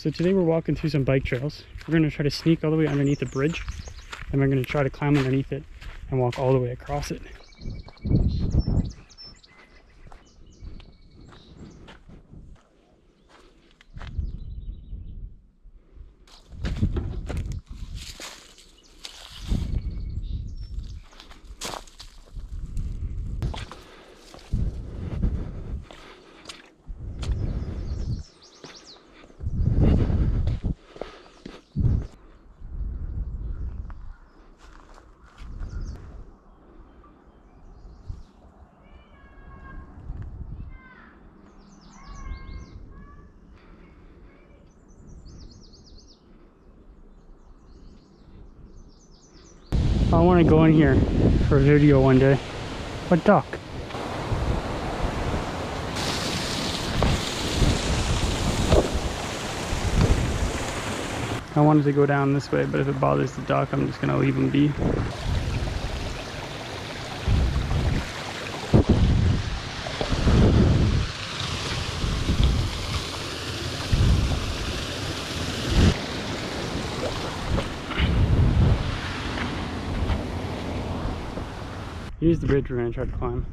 So today we're walking through some bike trails. We're going to try to sneak all the way underneath the bridge, and we're going to try to climb underneath it and walk all the way across it. I want to go in here for a video one day. A duck. I wanted to go down this way, but if it bothers the duck, I'm just going to leave him be. Here's the bridge we're going to try to climb.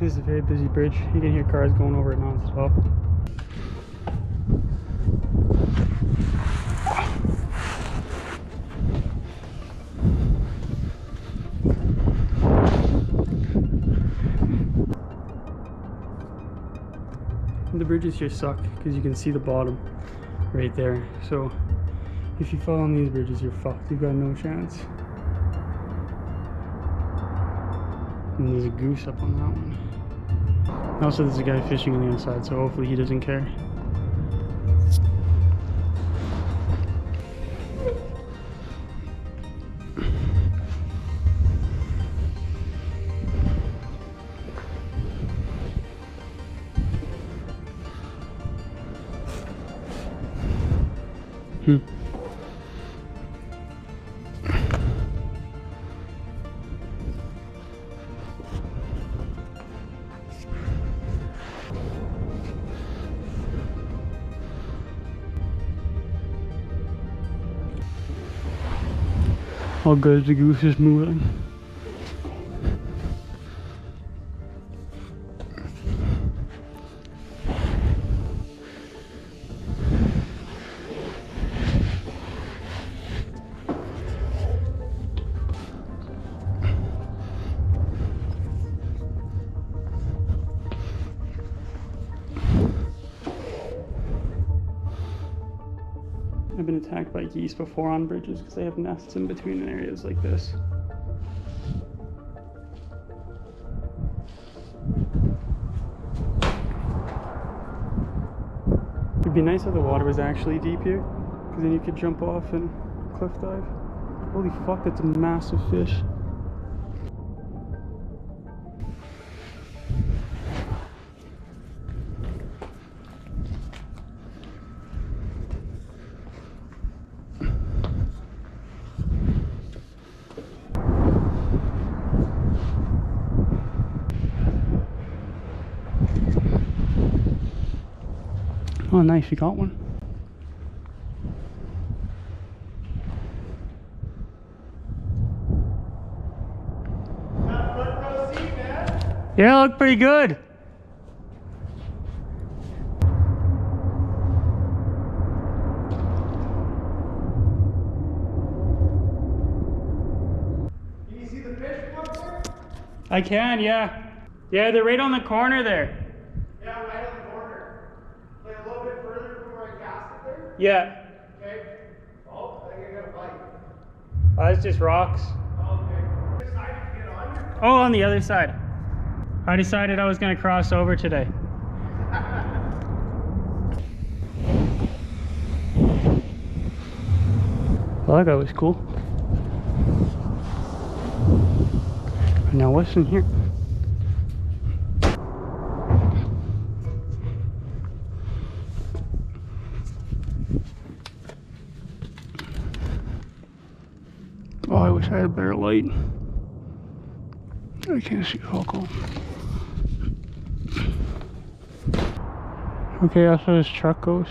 This is a very busy bridge. You can hear cars going over it non-stop. The bridges here suck because you can see the bottom right there. So if you fall on these bridges, you're fucked. You've got no chance. And there's a goose up on that one. Also, there's a guy fishing on the other side, so hopefully he doesn't care. How good the goose is moving. I've been attacked by geese before on bridges because they have nests in between areas like this. It'd be nice if the water was actually deep here, because then you could jump off and cliff dive. Holy fuck, that's a massive fish. Oh, nice, you got one. Yeah, look pretty good. Can you see the fish up there? I can, yeah. Yeah, they're right on the corner there. Yeah, right on the corner. Like a little bit further from where I cast it there? Yeah. Okay. Oh, I think I got a bite. Oh, it's just rocks. Oh, okay. Which side did you get on here? Oh, on the other side. I decided I was going to cross over today. Well, that guy was cool. Now what's in here? Oh, I wish I had a better light. I can't see focal. Okay, that's where this truck goes.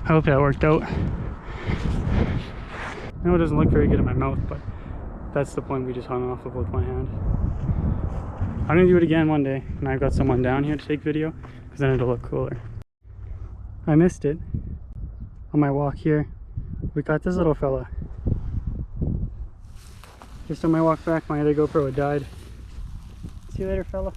I hope that worked out. I know it doesn't look very good in my mouth, but that's the point we just hung off of with my hand. I'm gonna do it again one day when I've got someone down here to take video, because then it'll look cooler. I missed it on my walk here. We got this little fella. Just on my walk back, my other GoPro had died. See you later, fella.